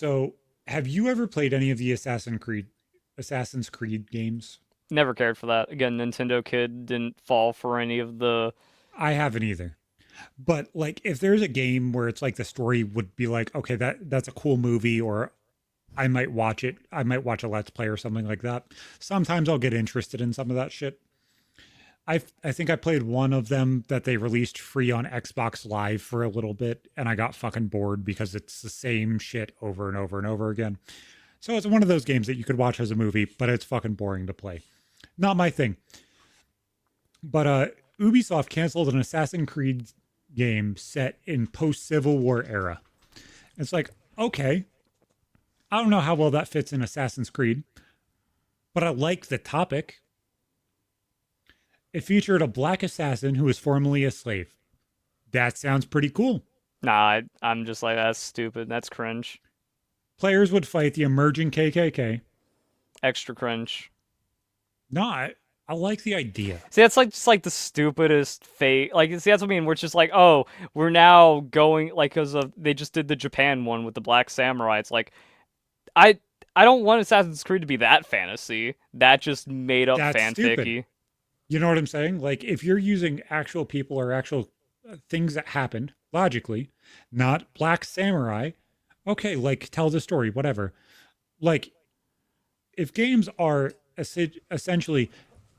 So, have you ever played any of the Assassin's Creed games? Never cared for that. Again, Nintendo kid didn't fall for any of the. I haven't either. But like if there's a game where it's like the story would be like, okay, that's a cool movie, or I might watch it. I might watch a let's play or something like that. Sometimes I'll get interested in some of that shit. I think I played one of them that they released free on Xbox Live for a little bit, and I got fucking bored because it's the same shit over and over and over again. So it's one of those games that you could watch as a movie, but it's fucking boring to play. Not my thing. But Ubisoft canceled an Assassin's Creed game set in post Civil War era. It's like, okay, I don't know how well that fits in Assassin's Creed, but I like the topic. It featured a black assassin who was formerly a slave. That sounds pretty cool. Nah, I'm just like, that's stupid. That's cringe. Players would fight the emerging KKK. Extra cringe. No, I like the idea. See, that's like just like the stupidest fake. Like, see, that's what I mean. We're just like, oh, we're now going like because of they just did the Japan one with the Black Samurai. It's like, I I don't want Assassin's Creed to be that fantasy. That just made up That's stupid. fanficky. You know what I'm saying? Like, if you're using actual people or actual things that happened logically, not black samurai, okay, like tell the story, whatever. Like, if games are essentially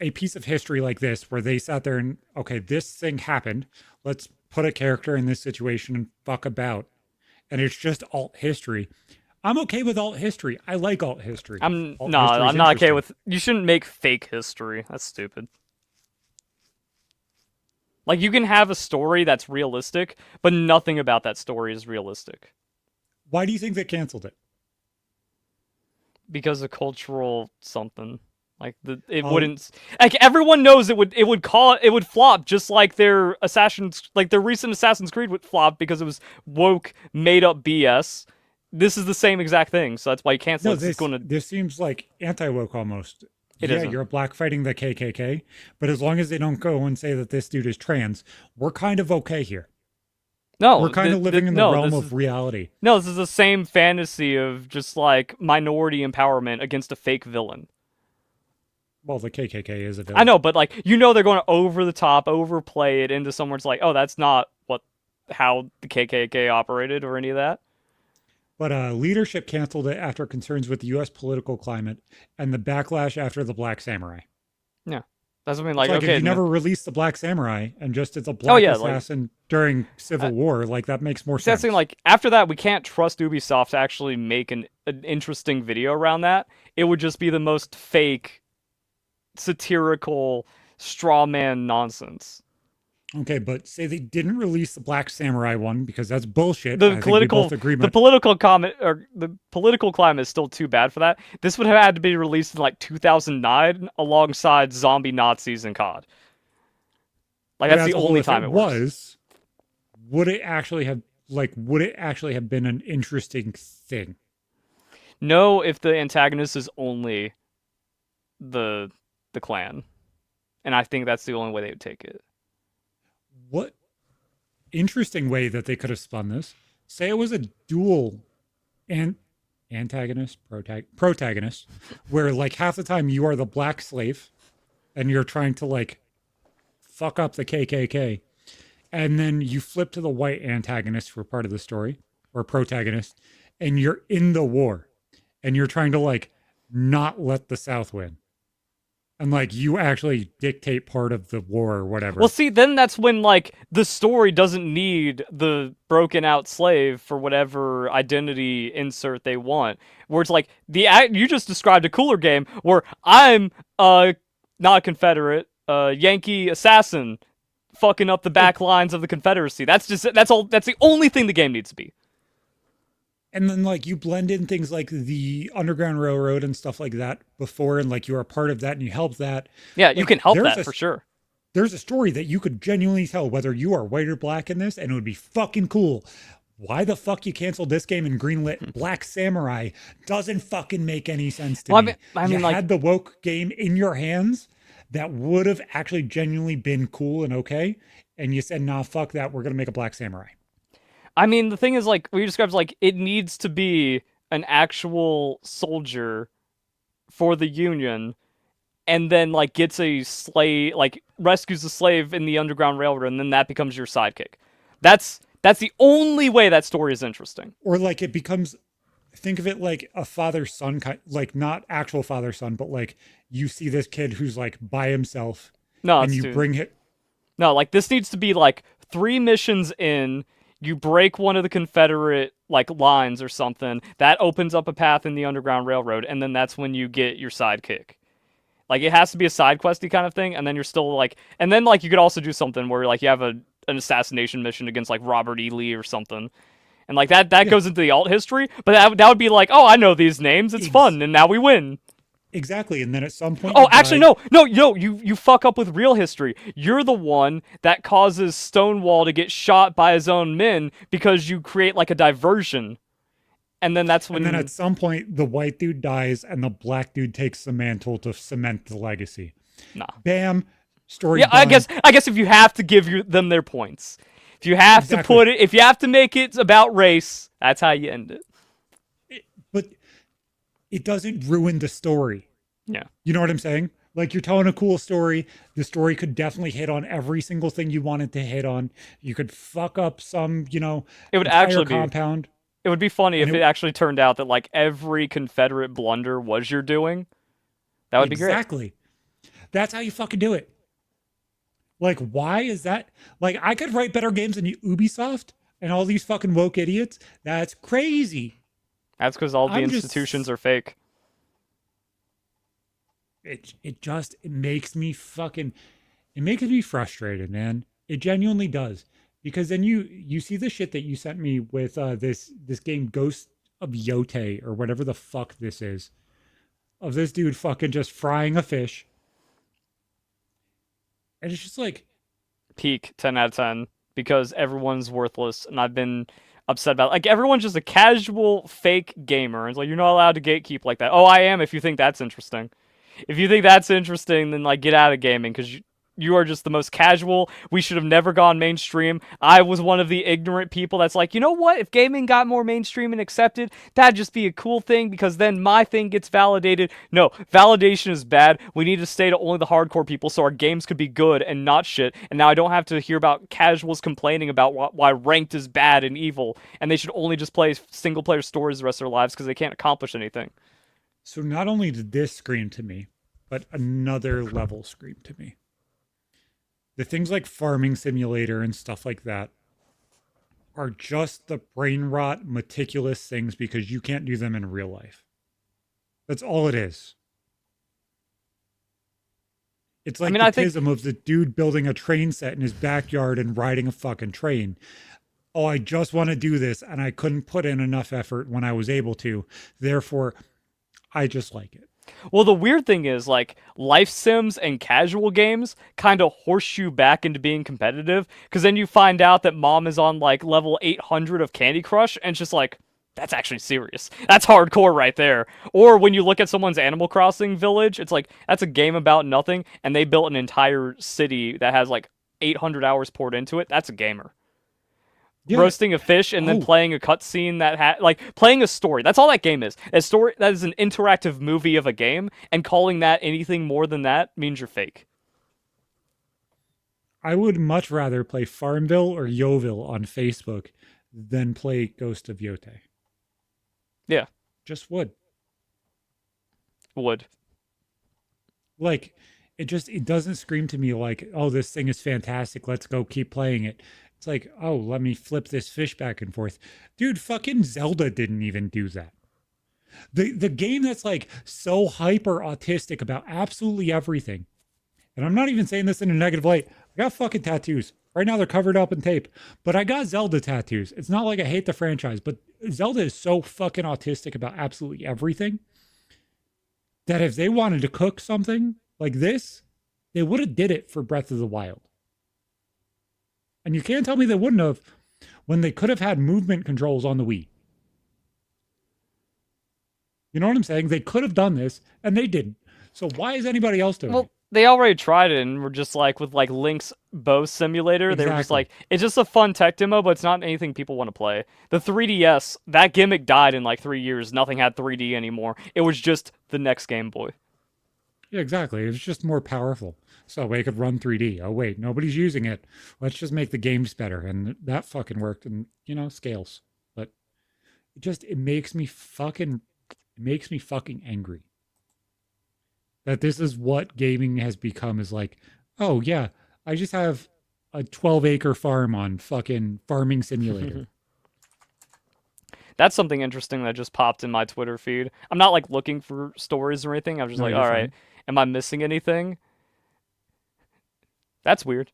a piece of history like this, where they sat there and, okay, this thing happened, let's put a character in this situation and fuck about, and it's just alt history. I'm okay with alt history. I like alt history. I'm Alt no, history is I'm not okay interesting. with. You shouldn't make fake history. That's stupid. Like you can have a story that's realistic, but nothing about that story is realistic Why do you think they canceled it? because of cultural something. Like it Oh, wouldn't. Like everyone knows it would flop just like their Assassins like their recent Assassin's Creed would flop because it was woke made up BS. This is the same exact thing, so that's why you cancel no, it. 'Cause it's going to. this seems like anti-woke almost. It Yeah, isn't. you're a black fighting the KKK, but as long as they don't go and say that this dude is trans, we're kind of okay here. We're No, kind of living in the no. realm This is of reality. no. This is the same fantasy of just like minority empowerment against a fake villain. Well, the KKK is a I villain. know, but like they're going to over the top, overplay it into somewhere. It's like, oh, that's not what how the KKK operated or any of that. But leadership canceled it after concerns with the U.S. political climate and the backlash after the Black Samurai. Yeah, that's what I mean. It's Like, like if okay, you never released the Black Samurai and just it's a oh black yeah, like assassin during uh, Civil War, like that makes more that's the thing. sense. Like after that, we can't trust Ubisoft to actually make an interesting video around that. It would just be the most fake, satirical, straw man nonsense. Okay, but say they didn't release the Black Samurai one because that's bullshit. the I think we both political agree. the But political comment or the political climate is still too bad for that. This would have had to be released in like 2009 alongside zombie Nazis and COD. Like but that's as the a whole, only if it time it works. was, would it actually have been an interesting thing? No, if the antagonist is only the the clan, and I think that's the only way they would take it. What interesting way that they could have spun this? Say it was a dual and protagonist, where like half the time you are the black slave and you're trying to like fuck up the KKK, and then you flip to the white antagonist for part of the story or protagonist, and you're in the war and you're trying to like not let the South win. And like you actually dictate part of the war or Well, whatever. see, then that's when like the story doesn't need the broken out slave for whatever identity insert they want. Where it's like you just described a cooler game where I'm not a Confederate, Yankee assassin fucking up the Like, back lines of the Confederacy. That's all. That's the only thing the game needs to be. and then like you blend in things like the Underground Railroad and stuff like that before, and like you're a part of that and you help that. Yeah, you Like can help that for sure. there's a story that you could genuinely tell whether you are white or black in this, and it would be fucking cool. Why the fuck you canceled this game and greenlit Black Samurai doesn't fucking make any sense to Well, me. I You mean, like had the woke game in your hands that would have actually genuinely been cool and okay, and you said, nah, fuck that, we're gonna make a Black Samurai. I mean, the thing is, like, what you described is like it needs to be an actual soldier for the Union and then like gets a slave, like rescues a slave in the Underground Railroad, and then that becomes your sidekick. That's the only way that story is interesting. Or like it becomes, think of it like a father son kind, like not actual father son, but like you see this kid who's like by himself No, and it's you too bring it. no. Like this needs to be like 3 missions in. You break one of the Confederate like lines or something that opens up a path in the Underground Railroad, and then that's when you get your sidekick. Like it has to be a side questy kind of thing, and then you're still like, and then like you could also do something where like you have an assassination mission against like Robert E. Lee or something, and like that Yeah, goes into the alt history. But that would be like, oh, I know these names, it's ex- fun, and now we win. exactly. And then at some point you Oh, actually, die. no, no, no, you fuck up with real history. You're the one that causes Stonewall to get shot by his own men because you create like a diversion, and then that's And then at when some point the white dude dies and the black dude takes the mantle to cement the legacy. nah. Bam, story Yeah, done. I guess if you have to give them their points, if you have to Exactly. put it, if you have to make it about race, that's how you end it. But it doesn't ruin the story. Yeah, You know what I'm saying? Like you're telling a cool story. The story could definitely hit on every single thing you wanted to hit on. You could fuck up some, it would entire actually be. compound. It would be funny And if it it actually turned out that like every Confederate blunder was your doing. That would be great. exactly. That's how you fucking do it. Like, why is that? Like, I could write better games than Ubisoft and all these fucking woke idiots. That's crazy. That's because all the I'm institutions just are fake. it makes me fucking it makes me frustrated, man. It genuinely does. Because then you see the shit that you sent me with this game Ghost of Yote or whatever the fuck this is. Of this dude fucking just frying a fish. And it's just like, Peak 10 out of 10 because everyone's worthless, and I've been upset about it. Like everyone's just a casual fake gamer. It's like you're not allowed to gatekeep like that. Oh, I am if you think that's interesting. If you think that's interesting, then like get out of gaming because you are just the most casual. We should have never gone mainstream. I was one of the ignorant people that's like, you know what? If gaming got more mainstream and accepted, that'd just be a cool thing because then my thing gets validated. No, validation is bad. We need to stay to only the hardcore people so our games could be good and not shit. And now I don't have to hear about casuals complaining about why ranked is bad and evil and they should only just play single player stories the rest of their lives because they can't accomplish anything. so not only did this scream to me, but another level screamed to me. The things like Farming Simulator and stuff like that are just the brain rot, meticulous things because you can't do them in real life. That's all it is. It's I like mean, the I think tism of the dude building a train set in his backyard and riding a fucking train. Oh, I just want to do this and I couldn't put in enough effort when I was able to. Therefore, I just like it. well, the weird thing is, like, life sims and casual games kind of horse you back into being competitive, because then you find out that mom is on, like, level 800 of Candy Crush, and it's just like, that's actually serious. That's hardcore right there. Or when you look at someone's Animal Crossing village, it's like, that's a game about nothing, and they built an entire city that has, like, 800 hours poured into it. That's a gamer. Yeah. Roasting a fish and then Oh, playing a cutscene like playing a story. That's all that game is. A story that is an interactive movie of a game, and calling that anything more than that means you're fake. I would much rather play Farmville or Yoville on Facebook than play Ghost of Yote. Yeah, Just would. would. Like it doesn't scream to me like, oh, this thing is fantastic. Let's go keep playing it. It's like, oh, let me flip this fish back and forth. Dude, fucking Zelda didn't even do that. The game that's like so hyper autistic about absolutely everything. And I'm not even saying this in a negative light. I got fucking tattoos. Right now they're covered up in tape. But I got Zelda tattoos. It's not like I hate the franchise, but Zelda is so fucking autistic about absolutely everything that if they wanted to cook something like this, they would have did it for Breath of the Wild. And you can't tell me they wouldn't have when they could have had movement controls on the Wii. You know what I'm saying? They could have done this and they didn't. So why is anybody else doing Well, it? they already tried it and were just like with like Link's bow simulator. They were just Exactly. like, it's just a fun tech demo, but it's not anything people want to play. The 3DS, that gimmick died in like 3 years. Nothing had 3D anymore. It was just the next Game Boy. Yeah, exactly. It's just more powerful. So we could run 3D. Oh wait, nobody's using it. Let's just make the games better. And that fucking worked and scales. But it makes me fucking angry that this is what gaming has become is like, oh yeah, I just have a 12-acre farm on fucking farming simulator. That's something interesting that just popped in my Twitter feed. I'm not like looking for stories or anything. I'm just No, like, you're all right, fine. am I missing anything? That's weird.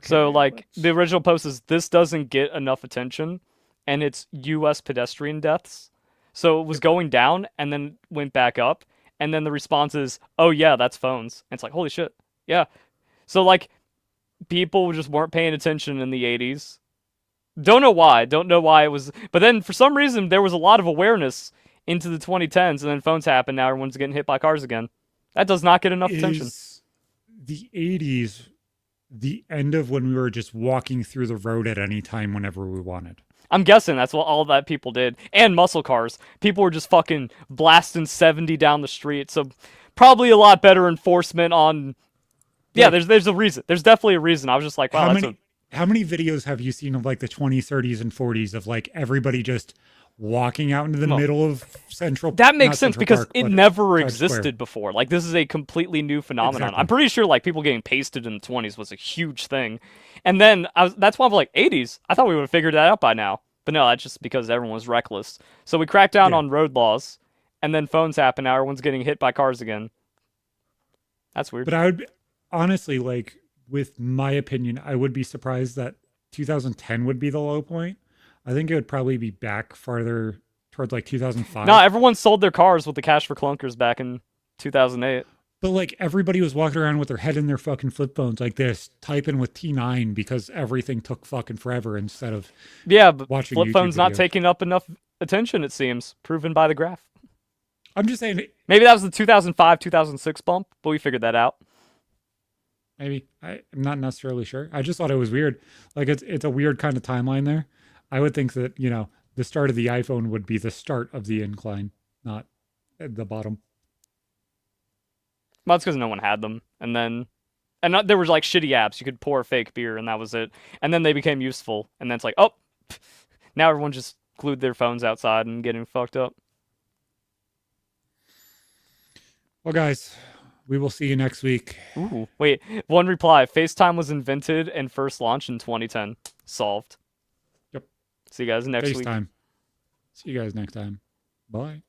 So Okay, like the let's original post is this doesn't get enough attention, and it's U.S. pedestrian deaths. So it was yep. going down and then went back up, and then the response is, "Oh yeah, that's phones." And it's like, holy shit, yeah. So like people just weren't paying attention in the '80s. Don't know why. Don't know why it was. But then for some reason there was a lot of awareness into the 2010s, and then phones happened. Now everyone's getting hit by cars again. That does not get enough attention. Is the 80s the end of when we were just walking through the road at any time whenever we wanted? I'm guessing that's what all that people did. And muscle cars. People were just fucking blasting 70 down the street. So probably a lot better enforcement on. Yeah, Like there's a reason. There's definitely a reason. I was just like, wow, how that's a. many videos have you seen of like the 20s, 30s and 40s of like everybody just walking out into the Well, middle of Central, that makes not sense Central because Park, it but never Times Square? existed before. Like this is a completely new phenomenon. I'm Exactly. pretty sure like people getting pasted in the 20s was a huge thing. And then that's why I was like 80s. I thought we would have figured that out by now. But no, that's just because everyone was reckless. So we cracked down Yeah. on road laws, and then phones happen. Now everyone's getting hit by cars again. That's weird. But I would honestly like, with my opinion, I would be surprised that 2010 would be the low point. I think it would probably be back farther towards like No, 2005. everyone sold their cars with the cash for clunkers back in 2008. But like everybody was walking around with their head in their fucking flip phones like this, typing with T9 because everything took fucking forever instead of Yeah, but watching flip YouTube phone's not videos. taking up enough attention, it seems, proven by the graph. I'm just saying, Maybe that was the 2005, 2006 bump, but we figured that out. maybe I'm not necessarily sure. I just thought it was weird. Like it's a weird kind of timeline there. I would think that the start of the iPhone would be the start of the incline, not at the bottom. Well, that's because no one had them. And there was like shitty apps. You could pour fake beer, and that was it. And then they became useful. And then it's like, oh, now everyone just glued their phones outside and getting fucked up. Well, guys, we will see you next week. Ooh, wait. One reply: FaceTime was invented and first launched in 2010. Solved. Yep. See you guys next week. FaceTime. See you guys next time. Bye.